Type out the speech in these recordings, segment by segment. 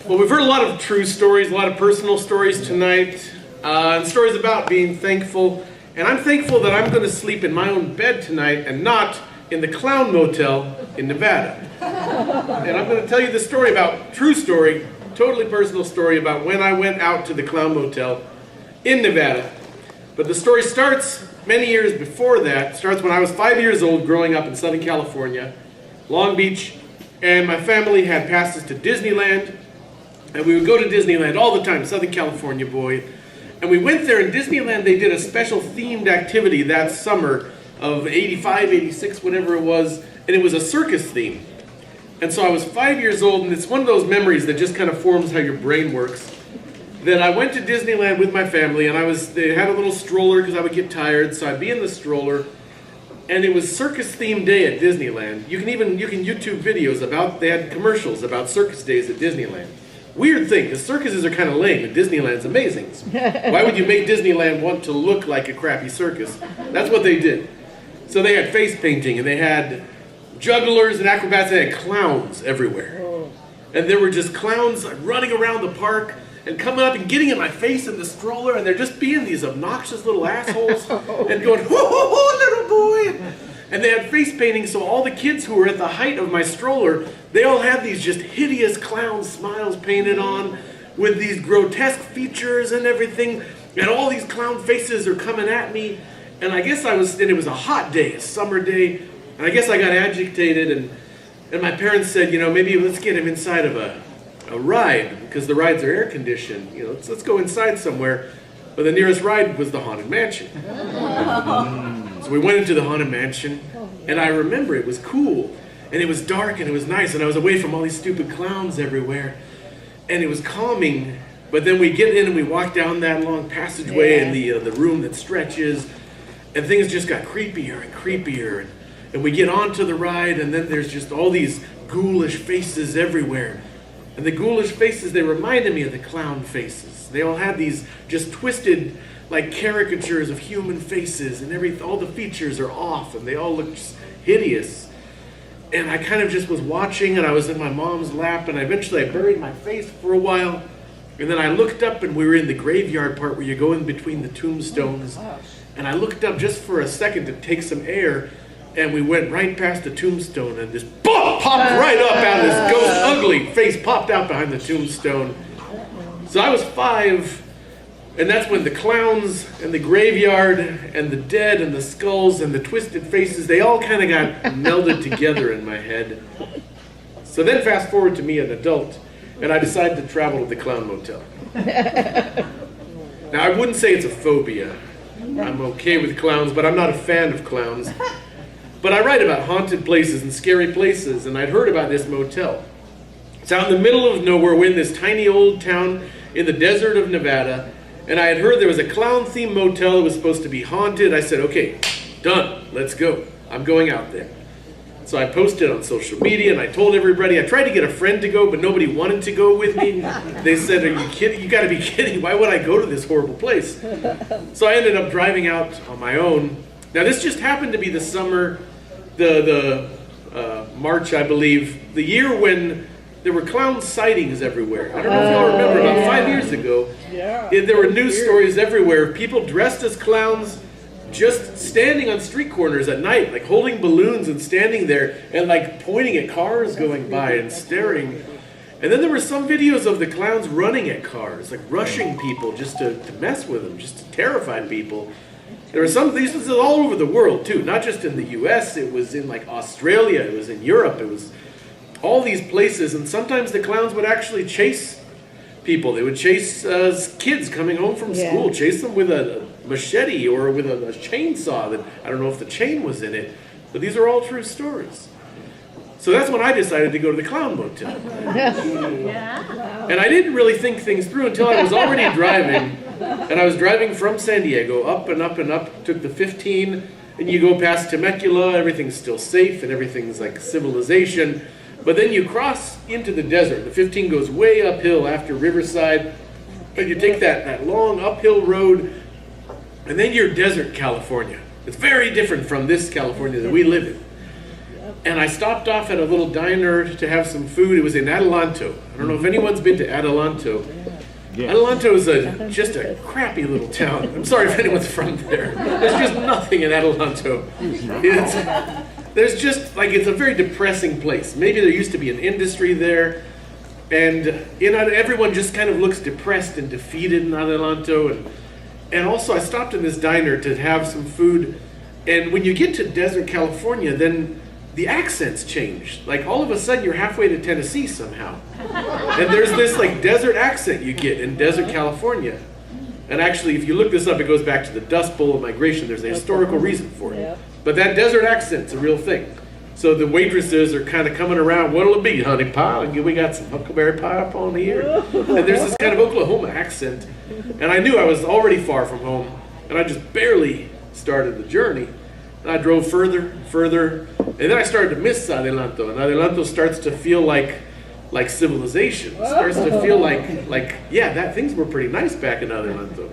Well, we've heard a lot of true stories, a lot of personal stories tonight, and stories about being thankful. And I'm thankful that I'm going to sleep in my own bed tonight and not in the Clown Motel in Nevada. And I'm going to tell you the story about, true story, totally personal story about when I went out to the Clown Motel in Nevada. But the story starts many years before that. It starts when I was 5 years old, growing up in Southern California, Long Beach, and my family had passes to Disneyland. And we would go to Disneyland all the time, Southern California boy. And we went there in Disneyland. They did a special themed activity that summer of 85, 86, whatever it was. And it was a circus theme. And so I was 5 years old, and it's one of those memories that just kind of forms how your brain works. Then I went to Disneyland with my family, and they had a little stroller because I would get tired, so I'd be in the stroller. And it was circus themed day at Disneyland. You can YouTube videos they had commercials about circus days at Disneyland. Weird thing, because circuses are kind of lame, and Disneyland's amazing. Why would you make Disneyland want to look like a crappy circus? That's what they did. So they had face painting, and they had jugglers and acrobats, and they had clowns everywhere. And there were just clowns running around the park and coming up and getting in my face in the stroller, and they're just being these obnoxious little assholes and going, hoo, hoo, hoo, little boy. And they had face painting, so all the kids who were at the height of my stroller, they all had these just hideous clown smiles painted on with these grotesque features and everything. And all these clown faces are coming at me. And I guess and it was a hot day, a summer day. And I guess I got agitated, and my parents said, maybe let's get him inside of a ride, because the rides are air conditioned. Let's go inside somewhere. But the nearest ride was the Haunted Mansion. So we went into the Haunted Mansion, and I remember it was cool, and it was dark, and it was nice, and I was away from all these stupid clowns everywhere, and it was calming. But then we get in and we walk down that long passageway in the room that stretches, and things just got creepier and creepier, and we get onto the ride, and then there's just all these ghoulish faces everywhere. And the ghoulish faces, they reminded me of the clown faces. They all had these just twisted, like caricatures of human faces, and all the features are off, and they all look just hideous. And I kind of just was watching, and I was in my mom's lap, and eventually I buried my face for a while. And then I looked up, and we were in the graveyard part where you go in between the tombstones. And I looked up just for a second to take some air, and we went right past the tombstone, and this popped right up out of this ghost, ugly face popped out behind the tombstone. So I was 5, and that's when the clowns and the graveyard and the dead and the skulls and the twisted faces, they all kind of got melded together in my head. So then fast forward to me, an adult, and I decided to travel to the Clown Motel. Now I wouldn't say it's a phobia. I'm okay with clowns, but I'm not a fan of clowns. But I write about haunted places and scary places, and I'd heard about this motel. It's out in the middle of nowhere. We're in this tiny old town in the desert of Nevada, and I had heard there was a clown-themed motel that was supposed to be haunted. I said, okay, done, let's go. I'm going out there. So I posted on social media, and I told everybody. I tried to get a friend to go, but nobody wanted to go with me. They said, are you kidding? You gotta be kidding. Why would I go to this horrible place? So I ended up driving out on my own. Now this just happened to be the summer, March, I believe, the year when there were clown sightings everywhere. I don't know if y'all remember, about 5 years ago, there were news stories everywhere. People dressed as clowns, just standing on street corners at night, like holding balloons and standing there and like pointing at cars going by and staring. And then there were some videos of the clowns running at cars, like rushing people just to mess with them, just to terrify people. There were this was all over the world too, not just in the US, it was in like Australia, it was in Europe, it was all these places, and sometimes the clowns would actually chase people. They would chase kids coming home from school, chase them with a machete or with a chainsaw that, I don't know if the chain was in it, but these are all true stories. So that's when I decided to go to the Clown Motel. And I didn't really think things through until I was already driving. And I was driving from San Diego, up and up and up, took the 15, and you go past Temecula, everything's still safe, and everything's like civilization. But then you cross into the desert. The 15 goes way uphill after Riverside, and you take that long uphill road, and then you're desert California. It's very different from this California that we live in. And I stopped off at a little diner to have some food. It was in Adelanto. I don't know if anyone's been to Adelanto. Yeah. Adelanto is just a crappy little town. I'm sorry if anyone's from there. There's just nothing in Adelanto. It's a very depressing place. Maybe there used to be an industry there. And everyone just kind of looks depressed and defeated in Adelanto. And also I stopped in this diner to have some food. And when you get to desert California, then the accents change. Like all of a sudden you're halfway to Tennessee somehow. And there's this like desert accent you get in desert California. And actually, if you look this up, it goes back to the Dust Bowl of migration. There's a historical reason for it. But that desert accent's a real thing. So the waitresses are kind of coming around, what'll it be, honey pie? We got some huckleberry pie up on here. And there's this kind of Oklahoma accent. And I knew I was already far from home. And I just barely started the journey. And I drove further, and then I started to miss Adelanto. And Adelanto starts to feel like civilization. It starts to feel like things were pretty nice back in Adelanto.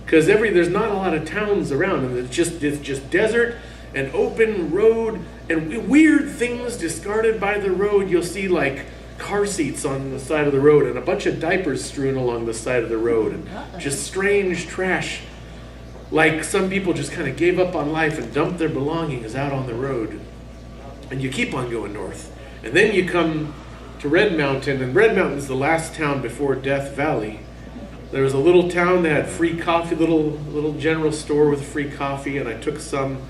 Because there's not a lot of towns around, and it's just desert and open road and weird things discarded by the road. You'll see like car seats on the side of the road and a bunch of diapers strewn along the side of the road and just strange trash. Like some people just kind of gave up on life and dumped their belongings out on the road. And you keep on going north. And then you come to Red Mountain, and Red Mountain's the last town before Death Valley. There was a little town that had free coffee, little general store with free coffee, and I took some.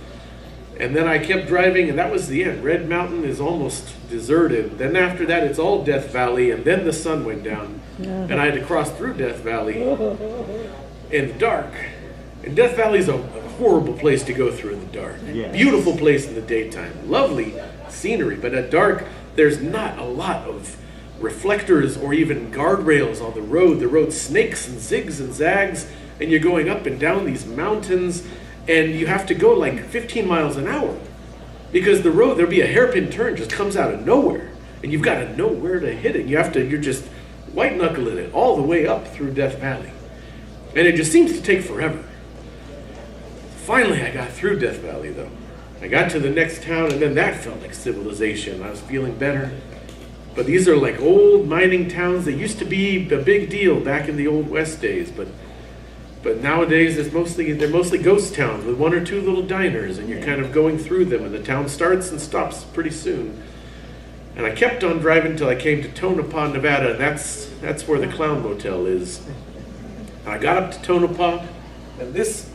And then I kept driving, and that was the end. Red Mountain is almost deserted. Then after that, it's all Death Valley, and then the sun went down. And I had to cross through Death Valley in the dark. And Death Valley is a horrible place to go through in the dark. Yeah. Beautiful place in the daytime. Lovely scenery, but at dark, there's not a lot of reflectors or even guardrails on the road. The road snakes and zigs and zags, and you're going up and down these mountains, and you have to go like 15 miles an hour. Because the road, there'll be a hairpin turn, just comes out of nowhere. And you've got to know where to hit it. You're just white knuckling it all the way up through Death Valley. And it just seems to take forever. Finally, I got through Death Valley, though. I got to the next town, and then that felt like civilization. I was feeling better. But these are like old mining towns that used to be a big deal back in the old West days. But nowadays, they're mostly ghost towns with one or two little diners, and you're kind of going through them, and the town starts and stops pretty soon. And I kept on driving until I came to Tonopah, Nevada, and that's where the Clown Motel is. I got up to Tonopah, and this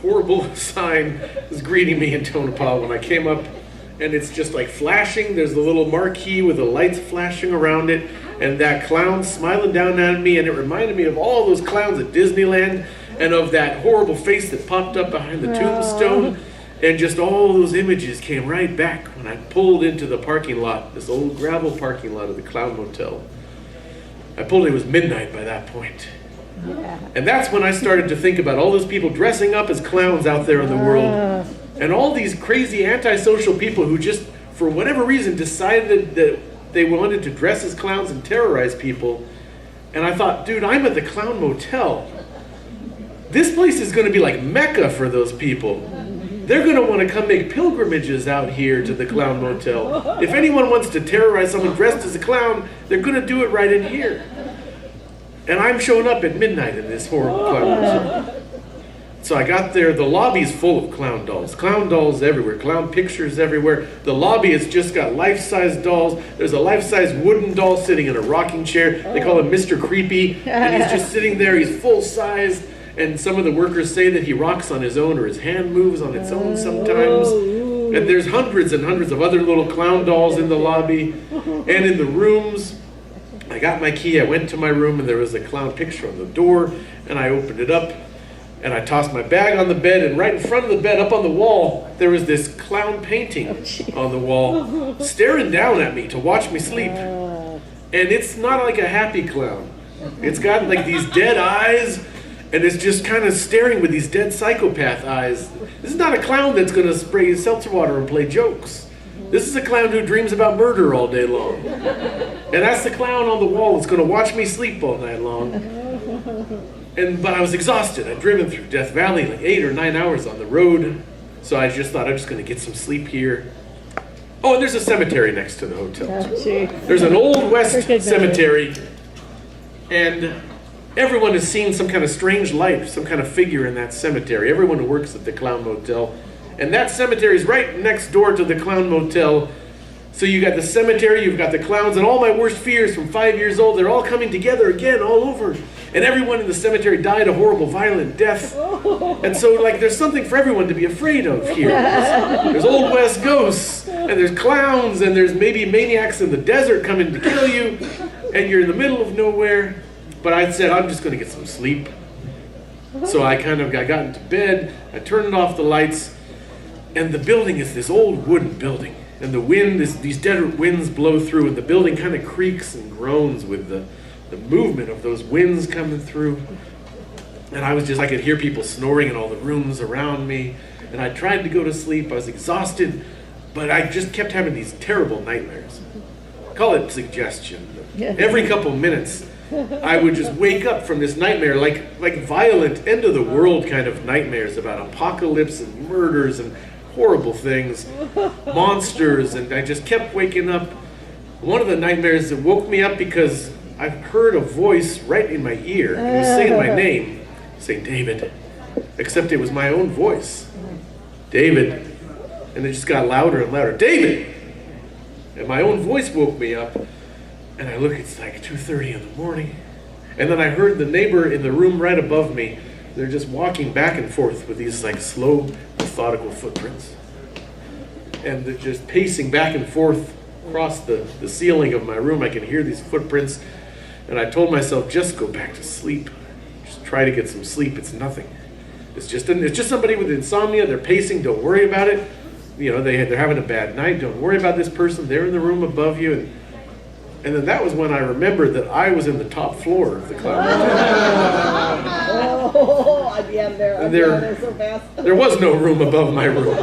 horrible sign was greeting me in Tonopah when I came up, and it's just like flashing. There's a little marquee with the lights flashing around it, and that clown smiling down at me, and it reminded me of all those clowns at Disneyland, and of that horrible face that popped up behind the tombstone, and just all those images came right back when I pulled into the parking lot, this old gravel parking lot of the Clown Motel. I pulled in, it was midnight by that point. Yeah. And that's when I started to think about all those people dressing up as clowns out there in the world. And all these crazy antisocial people who just, for whatever reason, decided that they wanted to dress as clowns and terrorize people. And I thought, dude, I'm at the Clown Motel. This place is going to be like Mecca for those people. They're going to want to come make pilgrimages out here to the Clown Motel. If anyone wants to terrorize someone dressed as a clown, they're going to do it right in here. And I'm showing up at midnight in this horrible Clown Motel. So I got there, the lobby's full of clown dolls everywhere, clown pictures everywhere. The lobby has just got life-size dolls. There's a life-size wooden doll sitting in a rocking chair. They call him Mr. Creepy, and he's just sitting there, he's full-size, and some of the workers say that he rocks on his own or his hand moves on its own sometimes. And there's hundreds and hundreds of other little clown dolls in the lobby and in the rooms. I got my key, I went to my room, and there was a clown picture on the door, and I opened it up. And I tossed my bag on the bed, and right in front of the bed, up on the wall, there was this clown painting on the wall, staring down at me to watch me sleep. And it's not like a happy clown. It's got like these dead eyes, and it's just kind of staring with these dead psychopath eyes. This is not a clown that's going to spray seltzer water and play jokes. This is a clown who dreams about murder all day long. And that's the clown on the wall that's going to watch me sleep all night long. But I was exhausted. I'd driven through Death Valley like 8 or 9 hours on the road. So I just thought I'm just going to get some sleep here. Oh, and there's a cemetery next to the hotel. Oh, gee. There's an Old West Cricket cemetery, and everyone has seen some kind of strange light, some kind of figure in that cemetery. Everyone who works at the Clown Motel. And that cemetery is right next door to the Clown Motel. So you got the cemetery, you've got the clowns, and all my worst fears from 5 years old, they're all coming together again, all over. And everyone in the cemetery died a horrible, violent death. And so, like, there's something for everyone to be afraid of here. There's Old West ghosts, and there's clowns, and there's maybe maniacs in the desert coming to kill you, and you're in the middle of nowhere. But I said, I'm just going to get some sleep. So I got into bed, I turned off the lights, and the building is this old wooden building. And the wind, these desert winds blow through, and the building kind of creaks and groans with the movement of those winds coming through. And I could hear people snoring in all the rooms around me. And I tried to go to sleep. I was exhausted, but I just kept having these terrible nightmares. Call it suggestion. Every couple minutes, I would just wake up from this nightmare, like violent, end of the world kind of nightmares about apocalypse and murders and horrible things, monsters, and I just kept waking up. One of the nightmares that woke me up because I heard a voice right in my ear. It was saying my name, saying David, except it was my own voice. David. And it just got louder and louder. David! And my own voice woke me up, and I look, it's like 2:30 in the morning. And then I heard the neighbor in the room right above me. They're just walking back and forth with these like slow, methodical footprints. And they're just pacing back and forth across the ceiling of my room. I can hear these footprints. And I told myself, just go back to sleep. Just try to get some sleep. It's nothing. It's just somebody with insomnia. They're pacing. Don't worry about it. You know, they're having a bad night. Don't worry about this person. They're in the room above you. And then that was when I remembered that I was in the top floor of the Clown Motel. There was no room above my room.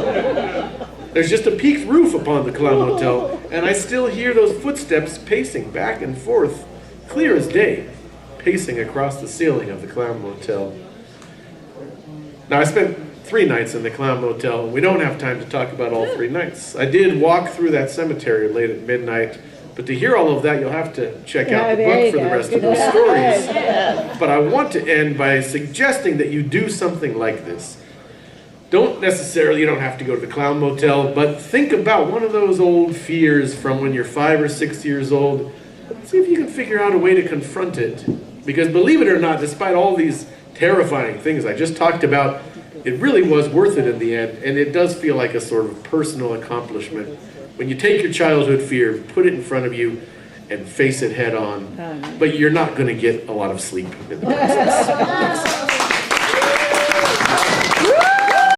There's just a peaked roof upon the Clown Motel, and I still hear those footsteps pacing back and forth, clear as day, pacing across the ceiling of the Clown Motel. Now, I spent 3 nights in the Clown Motel, and we don't have time to talk about all 3 nights. I did walk through that cemetery late at midnight, but to hear all of that, you'll have to check out the book for the rest of those stories. But I want to end by suggesting that you do something like this. You don't have to go to the Clown Motel, but think about one of those old fears from when you're 5 or 6 years old. See if you can figure out a way to confront it. Because believe it or not, despite all these terrifying things I just talked about, it really was worth it in the end, and it does feel like a sort of personal accomplishment when you take your childhood fear, put it in front of you, and face it head on. But you're not going to get a lot of sleep in the process.